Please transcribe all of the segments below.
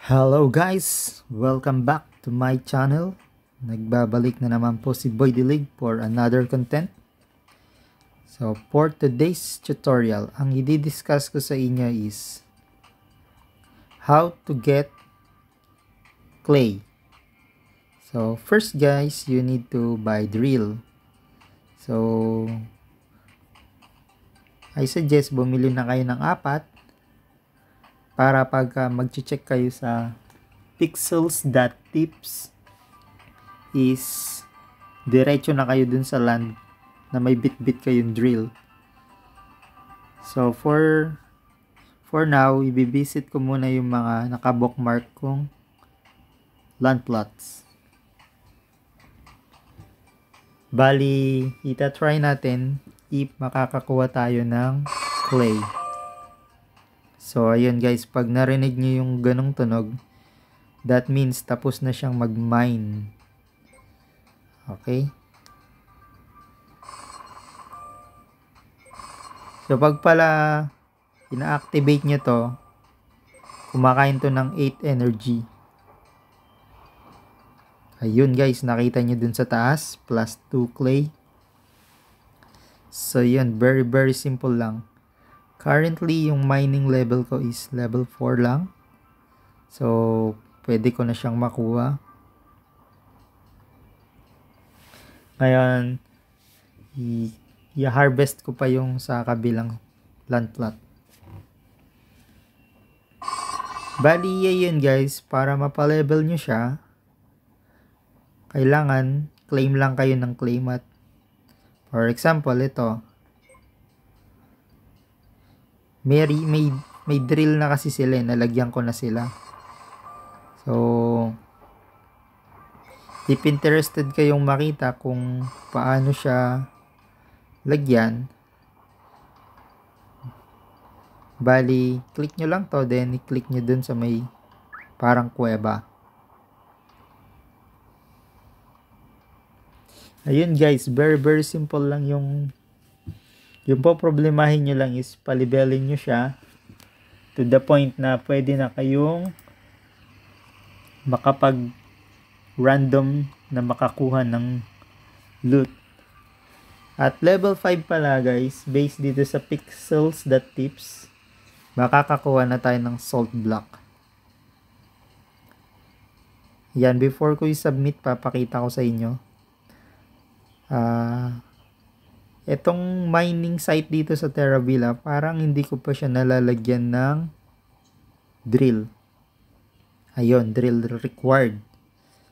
Hello guys! Welcome back to my channel. Nagbabalik na naman po si Boy Dilig for another content. So for today's tutorial, ang i-discuss ko sa inyo is how to get clay. So first guys, you need to buy drill. So I suggest bumili na kayo ng 4 para pagka mag-check kayo sa pixels.tips is diretso na kayo dun sa land na may bit-bit kayong drill. So for now, ibibisit ko muna yung mga naka-bookmark kong land plots. Bali, ita-try natin if makakakuha tayo ng clay. So, ayun guys, pag narinig nyo yung ganong tunog, that means tapos na siyang mag-mine. Okay? So, pag pala ina-activate nyo to, kumakain to ng 8 energy. Ayun guys, nakita nyo dun sa taas, plus 2 clay. So, yun, very simple lang. Currently, yung mining level ko is level 4 lang. So, pwede ko na siyang makuha. Ngayon, i-harvest ko pa yung sa kabilang land plot. Bali, yun guys, para mapalevel nyo siya, kailangan claim lang kayo ng claim at for example, ito. May drill na kasi sila, nalagyan ko na sila. So, if interested kayong makita kung paano siya lagyan, bali, click nyo lang to, then i-click nyo dun sa may parang kuweba. Ayun guys, very simple lang yung po problemahin nyo lang is palibelin nyo siya to the point na pwede na kayong makapag random na makakuha ng loot. At level 5 pala guys, based dito sa pixels.tips, makakakuha na tayo ng salt block. Yan, before ko i-submit, papakita ko sa inyo. Itong mining site dito sa Terravilla, parang hindi ko pa siya nalalagyan ng drill. Ayun, drill required.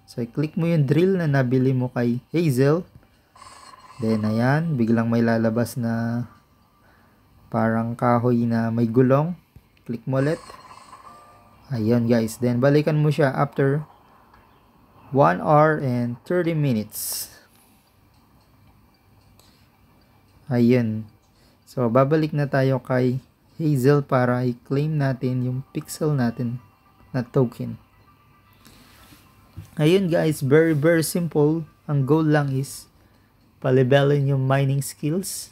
So, i-click mo yung drill na nabili mo kay Hazel. Then, ayan, biglang may lalabas na parang kahoy na may gulong. Click mo ulit. Ayun guys, then balikan mo siya after 1 hour and 30 minutes. Ayun. So, babalik na tayo kay Hazel para i-claim natin yung pixel natin na token. Ayun guys, very simple. Ang goal lang is palibelin yung mining skills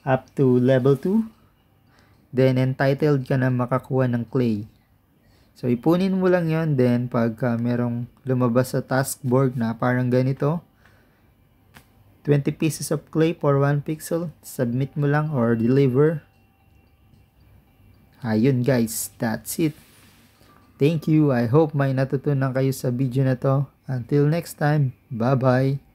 up to level 2. Then, entitled ka na makakuha ng clay. So, ipunin mo lang yon. Then, pagka merong lumabas sa taskboard na parang ganito, 20 pieces of clay for 1 pixel. Submit mo lang or deliver. Ayun guys, that's it. Thank you. I hope may natutunan kayo sa video na to. Until next time, bye-bye.